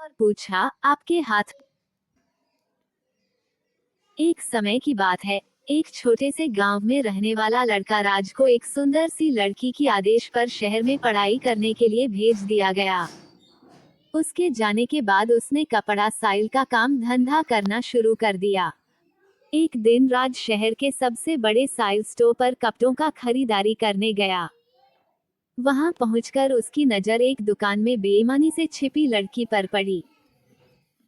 और पूछा, आपके हाथ। एक समय की बात है। एक छोटे से गांव में रहने वाला लड़का राज को एक सुंदर सी लड़की की आदेश पर शहर में पढ़ाई करने के लिए भेज दिया गया। उसके जाने के बाद उसने कपड़ा साइल का काम धंधा करना शुरू कर दिया। एक दिन राज शहर के सबसे बड़े साइल स्टोर पर कपड़ों का खरीदारी करने गया। वहां पहुंचकर उसकी नजर एक दुकान में बेईमानी से छिपी लड़की पर पड़ी।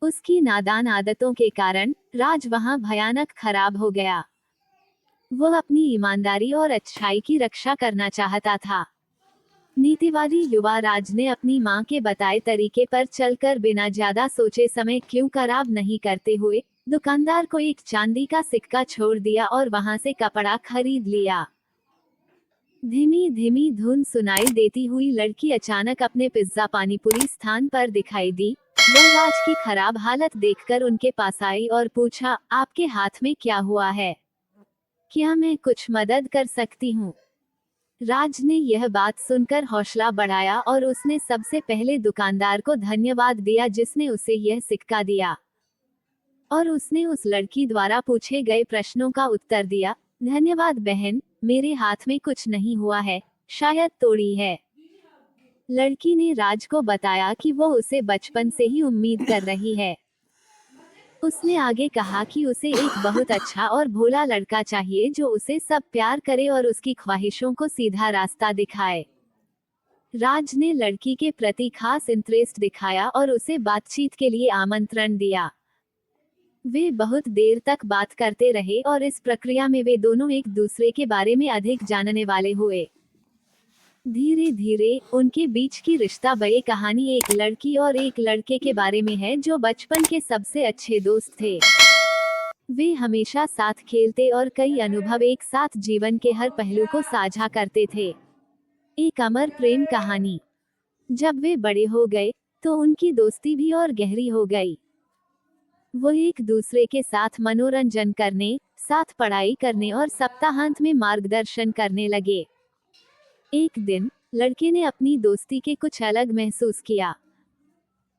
उसकी नादान आदतों के कारण राज वहां भयानक खराब हो गया। वह अपनी ईमानदारी और अच्छाई की रक्षा करना चाहता था। नीतिवादी युवा राज ने अपनी मां के बताए तरीके पर चलकर बिना ज्यादा सोचे समय क्यों खराब नहीं करते हुए दुकानदार को एक चांदी का सिक्का छोड़ दिया और वहां से कपड़ा खरीद लिया। धीमी धीमी धुन सुनाई देती हुई लड़की अचानक अपने पिज्जा पानीपुरी स्थान पर दिखाई दी। वह राज की खराब हालत देखकर उनके पास आई और पूछा, आपके हाथ में क्या हुआ है? क्या मैं कुछ मदद कर सकती हूँ? राज ने यह बात सुनकर हौसला बढ़ाया और उसने सबसे पहले दुकानदार को धन्यवाद दिया जिसने उसे यह सिक्का दिया, और उसने उस लड़की द्वारा पूछे गए प्रश्नों का उत्तर दिया। धन्यवाद बहन, मेरे हाथ में कुछ नहीं हुआ है, शायद तोड़ी है। लड़की ने राज को बताया कि वो उसे बचपन से ही उम्मीद कर रही है। उसने आगे कहा कि उसे एक बहुत अच्छा और भोला लड़का चाहिए जो उसे सब प्यार करे और उसकी ख्वाहिशों को सीधा रास्ता दिखाए। राज ने लड़की के प्रति खास इंटरेस्ट दिखाया और उसे बातचीत के लिए आमंत्रण दिया। वे बहुत देर तक बात करते रहे और इस प्रक्रिया में वे दोनों एक दूसरे के बारे में अधिक जानने वाले हुए। धीरे धीरे उनके बीच की रिश्ता बड़ी कहानी एक लड़की और एक लड़के के बारे में है जो बचपन के सबसे अच्छे दोस्त थे। वे हमेशा साथ खेलते और कई अनुभव एक साथ जीवन के हर पहलू को साझा करते थे। एक अमर प्रेम कहानी। जब वे बड़े हो गए तो उनकी दोस्ती भी और गहरी हो गई। वो एक दूसरे के साथ मनोरंजन करने, साथ पढ़ाई करने और सप्ताहांत में मार्गदर्शन करने लगे। एक दिन लड़के ने अपनी दोस्ती के कुछ अलग महसूस किया।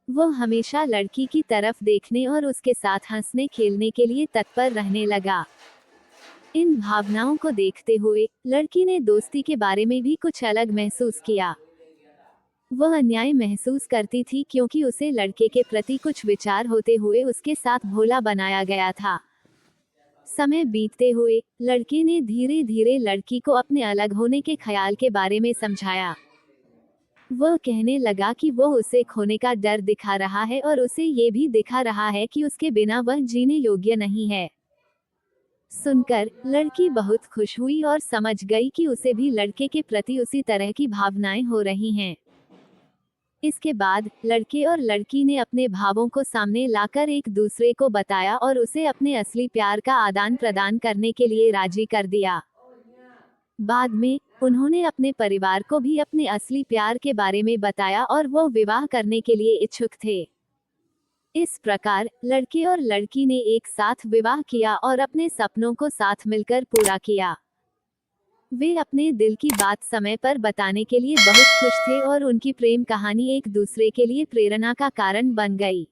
वो हमेशा लड़की की तरफ देखने और उसके साथ हंसने खेलने के लिए तत्पर रहने लगा। इन भावनाओं को देखते हुए लड़की ने दोस्ती के बारे में भी कुछ अलग महसूस किया। वह अन्याय महसूस करती थी क्योंकि उसे लड़के के प्रति कुछ विचार होते हुए उसके साथ भोला बनाया गया था। समय बीतते हुए लड़के ने धीरे धीरे लड़की को अपने अलग होने के ख्याल के बारे में समझाया। वह कहने लगा कि वह उसे खोने का डर दिखा रहा है और उसे ये भी दिखा रहा है कि उसके बिना वह जीने योग्य नहीं है। सुनकर लड़की बहुत खुश हुई और समझ गई कि उसे भी लड़के के प्रति उसी तरह की भावनाएं हो रही हैं। इसके बाद लड़के और लड़की ने अपने भावों को सामने लाकर एक दूसरे को बताया और उसे अपने असली प्यार का आदान प्रदान करने के लिए राजी कर दिया। बाद में उन्होंने अपने परिवार को भी अपने असली प्यार के बारे में बताया और वो विवाह करने के लिए इच्छुक थे। इस प्रकार लड़के और लड़की ने एक साथ विवाह किया और अपने सपनों को साथ मिलकर पूरा किया। वे अपने दिल की बात समय पर बताने के लिए बहुत खुश थे और उनकी प्रेम कहानी एक दूसरे के लिए प्रेरणा का कारण बन गई।